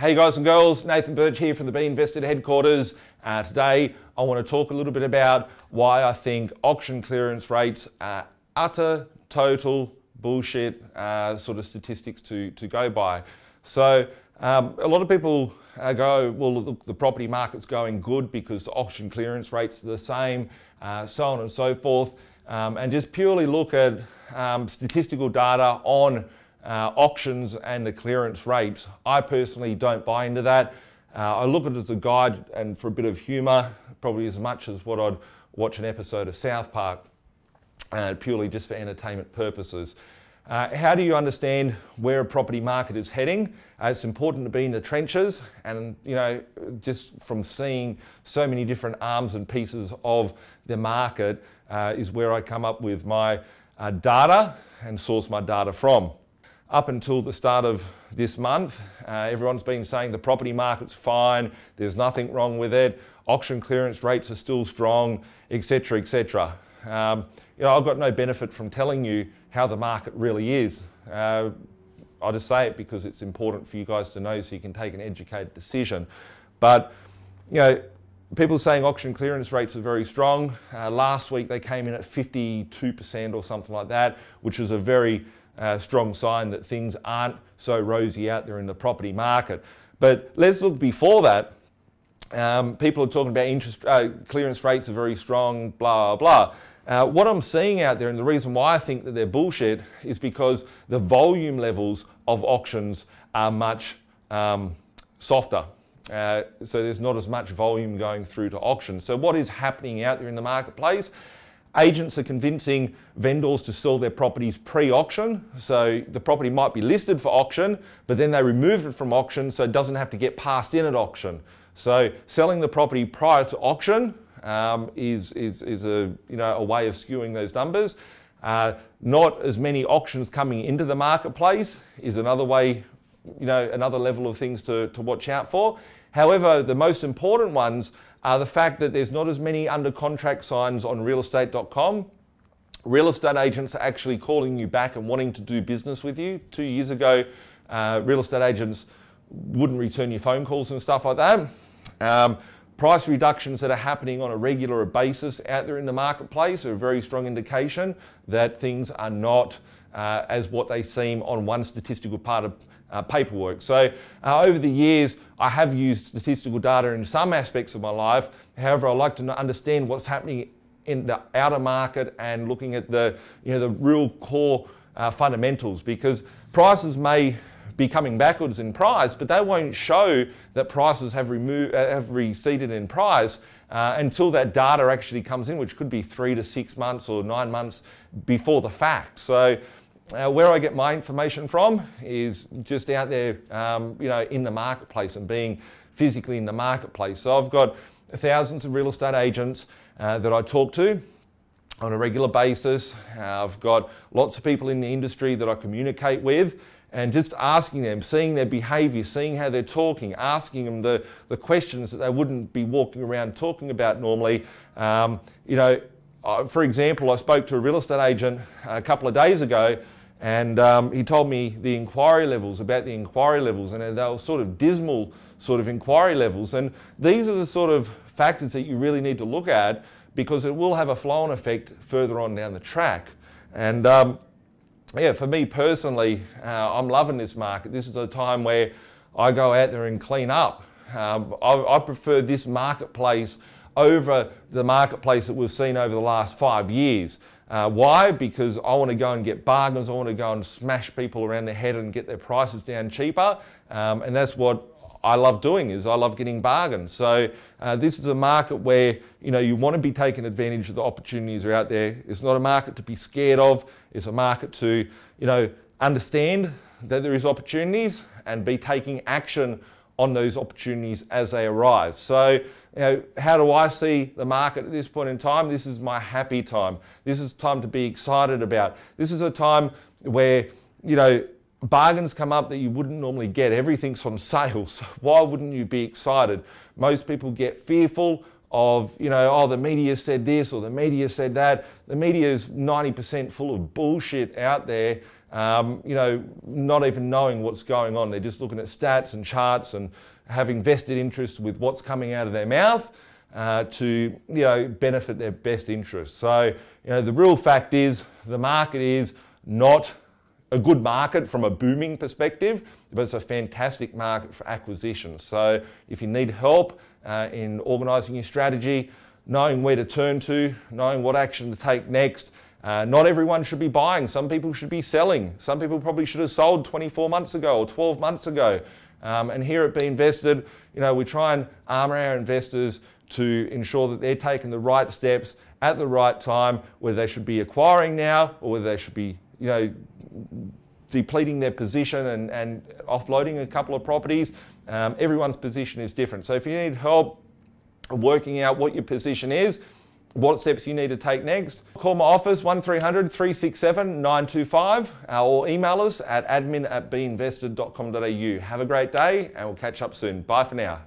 Hey guys and girls, Nathan Birch here from the B.Invested headquarters. Today I want to talk a little bit about why I think auction clearance rates are utter, total bullshit sort of statistics to go by. So a lot of people go, well look, the property market's going good because the auction clearance rates are the same, so on and so forth, and just purely look at statistical data on auctions and the clearance rates. I personally don't buy into that. I look at it as a guide and for a bit of humour, probably as much as what I'd watch an episode of South Park, purely just for entertainment purposes. How do you understand where a property market is heading? It's important to be in the trenches, and just from seeing so many different arms and pieces of the market is where I come up with my data and source my data from. Up until the start of this month, everyone's been saying the property market's fine, there's nothing wrong with it, auction clearance rates are still strong, etc, etc. I've got no benefit from telling you how the market really is. I just say it because it's important for you guys to know so you can take an educated decision. But people saying auction clearance rates are very strong. Last week they came in at 52% or something like that, which is a very strong sign that things aren't so rosy out there in the property market. But let's look before that. People are talking about clearance rates are very strong, blah, blah. What I'm seeing out there, and the reason why I think that they're bullshit, is because the volume levels of auctions are much softer. So there's not as much volume going through to auction. So what is happening out there in the marketplace? Agents are convincing vendors to sell their properties pre-auction. So the property might be listed for auction, but then they remove it from auction so it doesn't have to get passed in at auction. So selling the property prior to auction is a way of skewing those numbers. Not as many auctions coming into the marketplace is another way, another level of things to watch out for. However, the most important ones are the fact that there's not as many under contract signs on realestate.com. Real estate agents are actually calling you back and wanting to do business with you. 2 years ago, real estate agents wouldn't return your phone calls and stuff like that. Price reductions that are happening on a regular basis out there in the marketplace are a very strong indication that things are not as what they seem on one statistical part of paperwork. So over the years, I have used statistical data in some aspects of my life. However, I like to understand what's happening in the outer market and looking at the real core fundamentals, because prices may be coming backwards in price, but they won't show that prices have receded in price until that data actually comes in, which could be 3 to 6 months or 9 months before the fact. So where I get my information from is just out there, in the marketplace and being physically in the marketplace. So I've got thousands of real estate agents that I talk to on a regular basis. I've got lots of people in the industry that I communicate with, and just asking them, seeing their behaviour, seeing how they're talking, asking them the questions that they wouldn't be walking around talking about normally. For example, I spoke to a real estate agent a couple of days ago, and he told me the inquiry levels, and they were sort of dismal sort of inquiry levels. And these are the sort of factors that you really need to look at, because it will have a flow-on effect further on down the track. And for me personally, I'm loving this market. This is a time where I go out there and clean up. I prefer this marketplace over the marketplace that we've seen over the last 5 years. Why? Because I want to go and get bargains. I want to go and smash people around their head and get their prices down cheaper. And that's what I love doing, is I love getting bargains. So this is a market where you want to be taking advantage of the opportunities that are out there. It's not a market to be scared of. It's a market to understand that there is opportunities and be taking action on those opportunities as they arise. So how do I see the market at this point in time? This is my happy time. This is time to be excited about. This is a time where bargains come up that you wouldn't normally get. Everything's on sale, so why wouldn't you be excited? Most people get fearful of, oh, the media said this or the media said that. The media is 90% full of bullshit out there. not even knowing what's going on. They're just looking at stats and charts and having vested interest with what's coming out of their mouth to benefit their best interest. So the real fact is the market is not a good market from a booming perspective, but it's a fantastic market for acquisitions. So if you need help in organising your strategy, knowing where to turn to, knowing what action to take next, not everyone should be buying. Some people should be selling. Some people probably should have sold 24 months ago or 12 months ago. And here at B.Invested, we try and armour our investors to ensure that they're taking the right steps at the right time, whether they should be acquiring now or whether they should be depleting their position and offloading a couple of properties. Everyone's position is different. So if you need help working out what your position is, what steps you need to take next, call my office 1300 367 925 or email us at admin@binvested.com.au. Have a great day and we'll catch up soon. Bye for now.